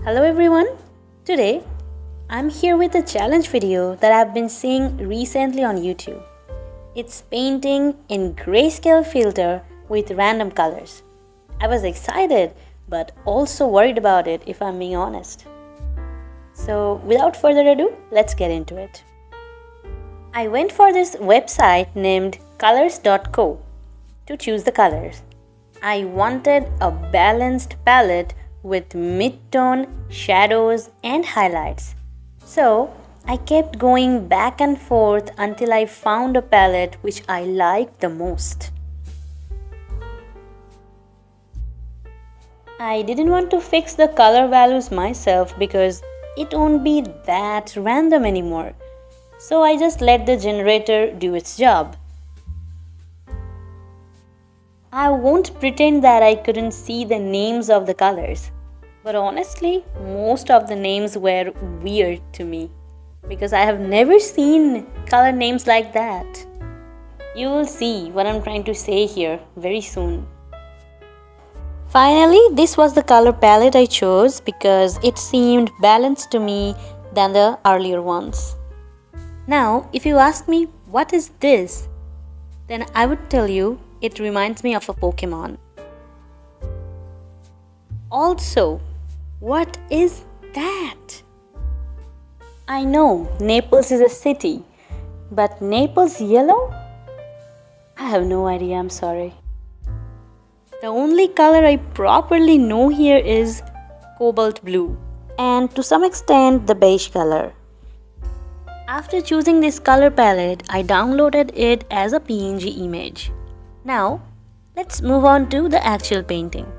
Hello everyone! Today I'm here with a challenge video that I've been seeing recently on YouTube. It's painting in grayscale filter with random colors. I was excited but also worried about it if I'm being honest. So without further ado, let's get into it. I went for this website named colors.co to choose the colors. I wanted a balanced palette with mid-tone, shadows and highlights. So I kept going back and forth until I found a palette which I liked the most. I didn't want to fix the color values myself because it won't be that random anymore. So I just let the generator do its job. I won't pretend that I couldn't see the names of the colors, but honestly, most of the names were weird to me because I have never seen color names like that. You will see what I'm trying to say here very soon. Finally, this was the color palette I chose because it seemed balanced to me than the earlier ones. Now, if you ask me what is this, then I would tell you it reminds me of a Pokemon. Also, what is that? I know Naples is a city, but Naples yellow? I have no idea, I'm sorry. The only color I properly know here is cobalt blue and to some extent the beige color. After choosing this color palette, I downloaded it as a PNG image. Now, let's move on to the actual painting.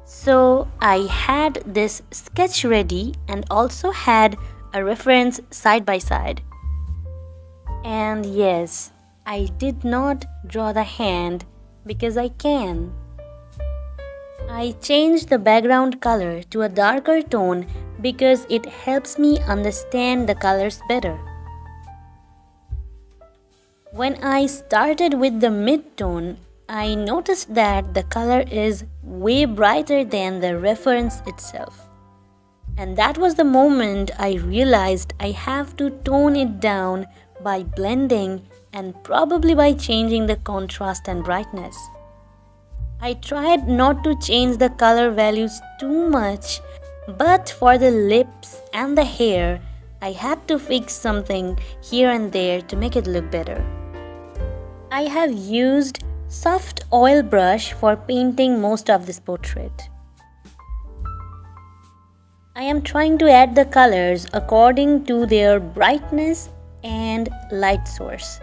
So, I had this sketch ready and also had a reference side by side. And yes, I did not draw the hand because I can. I changed the background color to a darker tone because it helps me understand the colors better. When I started with the mid-tone, I noticed that the color is way brighter than the reference itself. And that was the moment I realized I have to tone it down by blending and probably by changing the contrast and brightness. I tried not to change the color values too much, but for the lips and the hair, I had to fix something here and there to make it look better. I have used soft oil brush for painting most of this portrait. I am trying to add the colors according to their brightness and light source.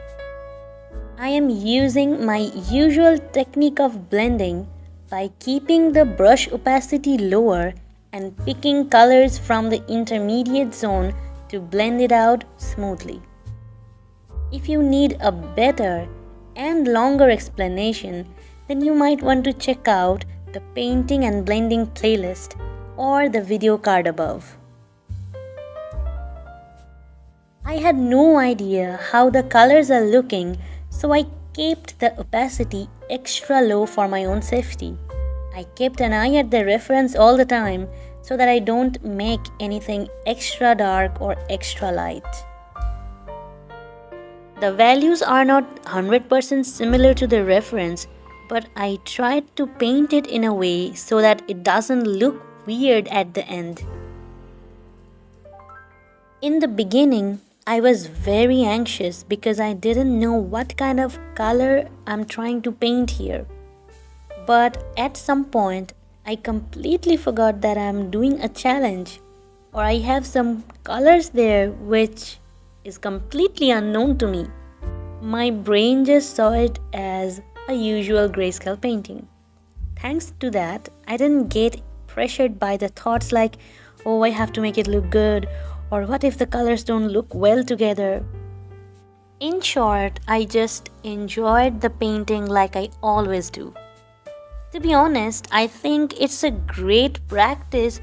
I am using my usual technique of blending by keeping the brush opacity lower and picking colors from the intermediate zone to blend it out smoothly. If you need a better and longer explanation, then you might want to check out the painting and blending playlist or the video card above. I had no idea how the colors are looking, so I kept the opacity extra low for my own safety. I kept an eye at the reference all the time so that I don't make anything extra dark or extra light. The values are not 100% similar to the reference, but I tried to paint it in a way so that it doesn't look weird at the end. In the beginning, I was very anxious because I didn't know what kind of color I'm trying to paint here. But at some point, I completely forgot that I'm doing a challenge, or I have some colors there which is completely unknown to me. My brain just saw it as a usual grayscale painting. Thanks to that, I didn't get pressured by the thoughts like, oh, I have to make it look good, or what if the colors don't look well together. In short, I just enjoyed the painting like I always do. To be honest, I think it's a great practice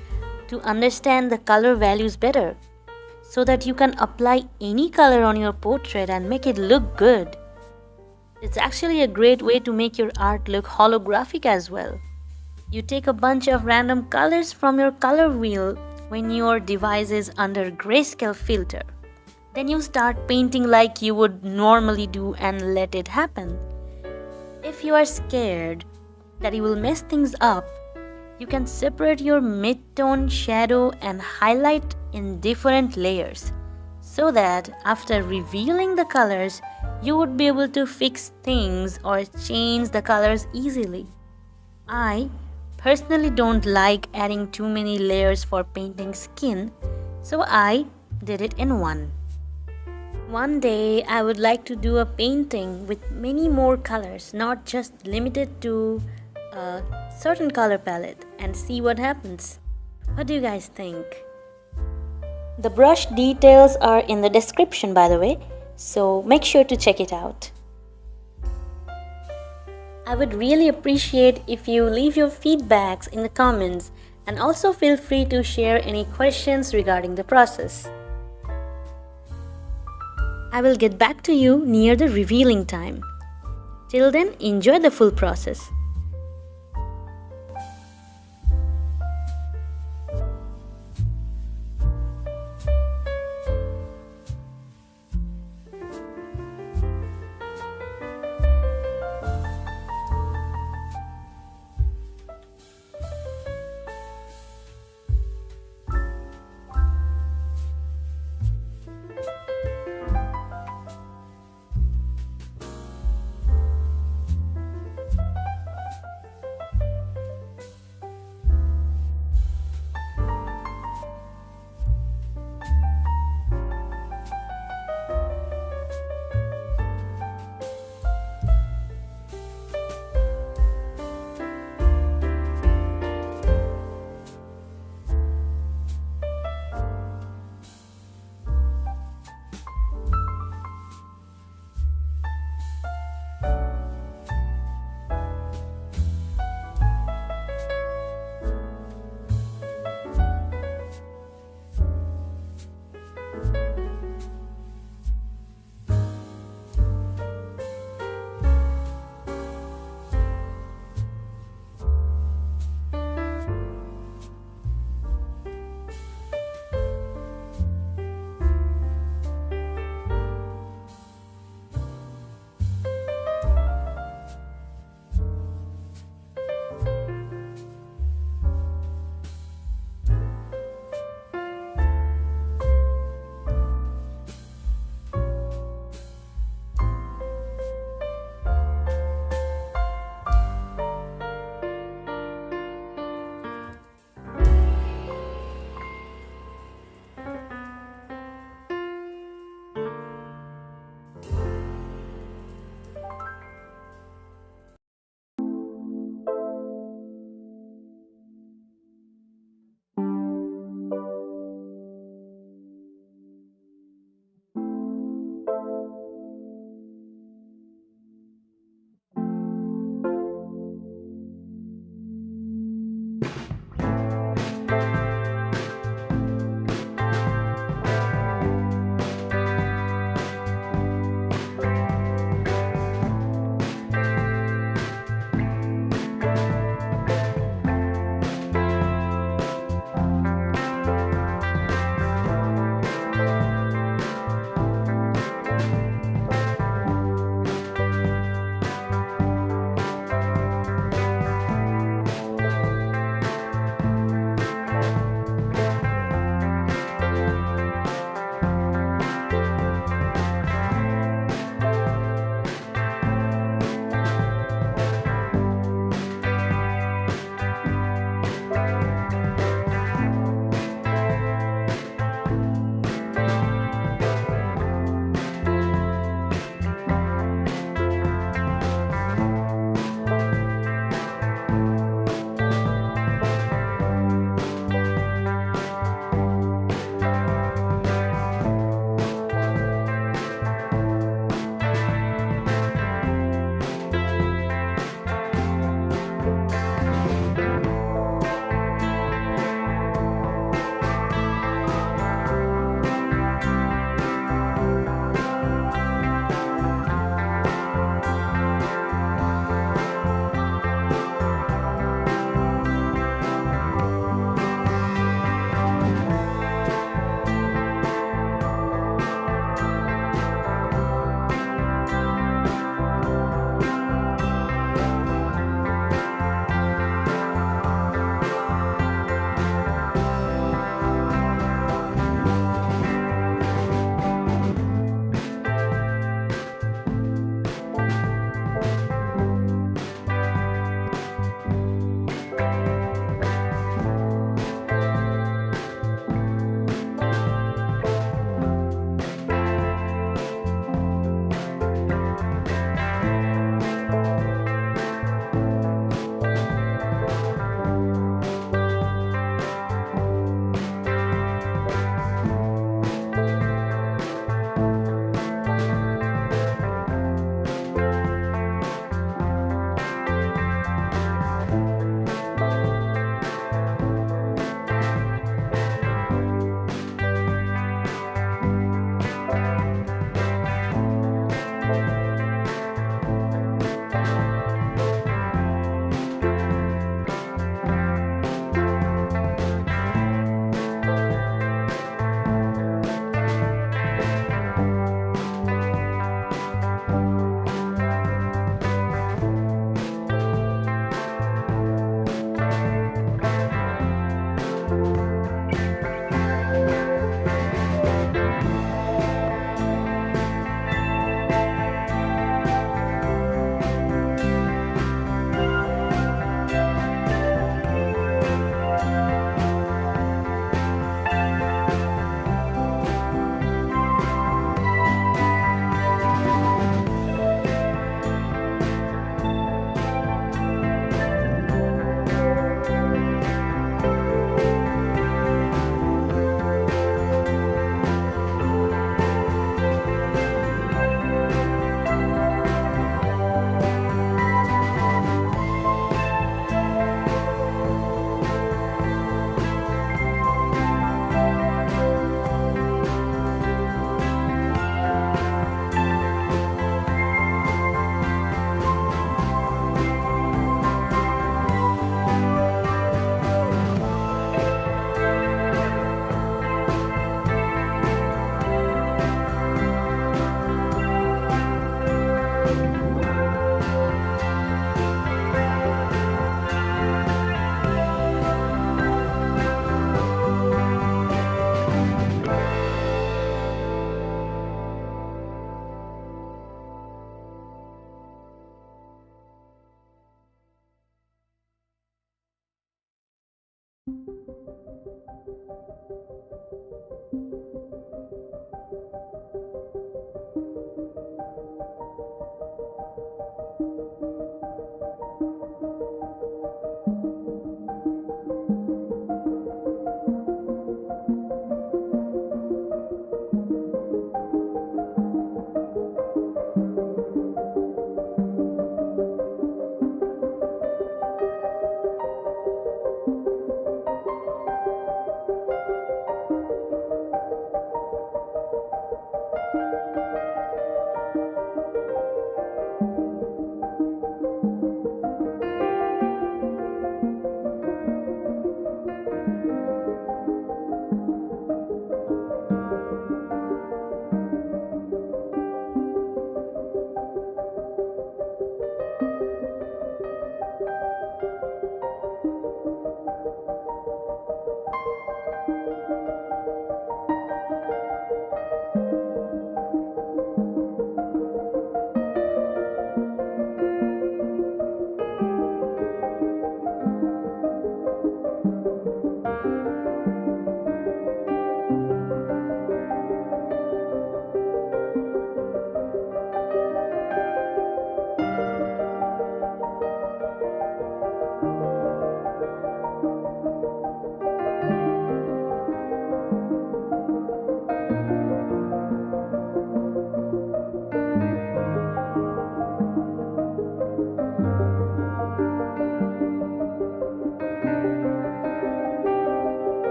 to understand the color values better, so that you can apply any color on your portrait and make it look good. It's actually a great way to make your art look holographic as well. You take a bunch of random colors from your color wheel when your device is under grayscale filter. Then you start painting like you would normally do and let it happen. If you are scared that you will mess things up, you can separate your mid-tone, shadow and highlight in different layers so that after revealing the colors, you would be able to fix things or change the colors easily. I personally don't like adding too many layers for painting skin, so I did it in one. One day I would like to do a painting with many more colors, not just limited to a certain color palette, and see what happens. What do you guys think? The brush details are in the description, by the way, so make sure to check it out. I would really appreciate if you leave your feedbacks in the comments, and also feel free to share any questions regarding the process. I will get back to you near the revealing time. Till then, enjoy the full process.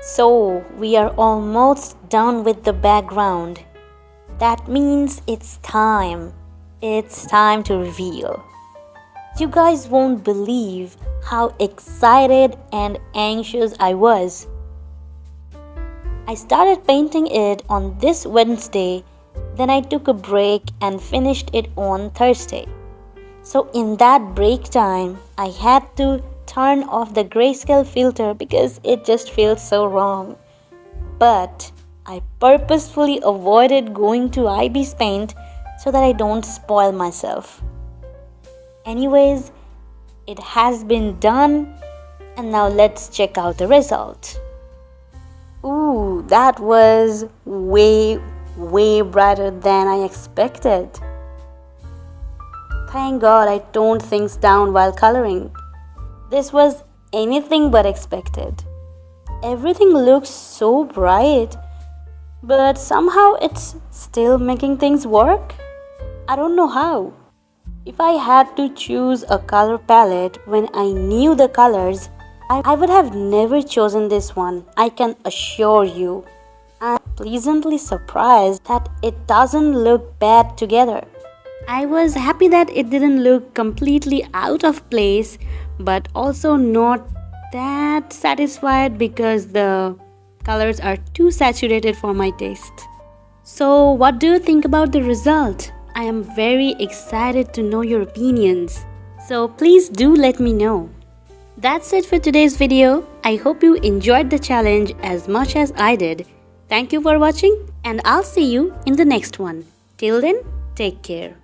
So we are almost done with the background. That means it's time. It's time to reveal. You guys won't believe how excited and anxious I was. I started painting it on this Wednesday, then I took a break and finished it on Thursday. So in that break time, I had to turn off the Greyscale filter because it just feels so wrong. But I purposefully avoided going to IbisPaint so that I don't spoil myself. Anyways, it has been done, and now let's check out the result. Ooh, that was way brighter than I expected. Thank God I toned things down while coloring. This was anything but expected. Everything looks so bright, but somehow it's still making things work. I don't know how. If I had to choose a color palette when I knew the colors, I would have never chosen this one, I can assure you. I'm pleasantly surprised that it doesn't look bad together. I was happy that it didn't look completely out of place, but also not that satisfied because the colors are too saturated for my taste. So, what do you think about the result? I am very excited to know your opinions. So, please do let me know. That's it for today's video. I hope you enjoyed the challenge as much as I did. Thank you for watching, and I'll see you in the next one. Till then, take care.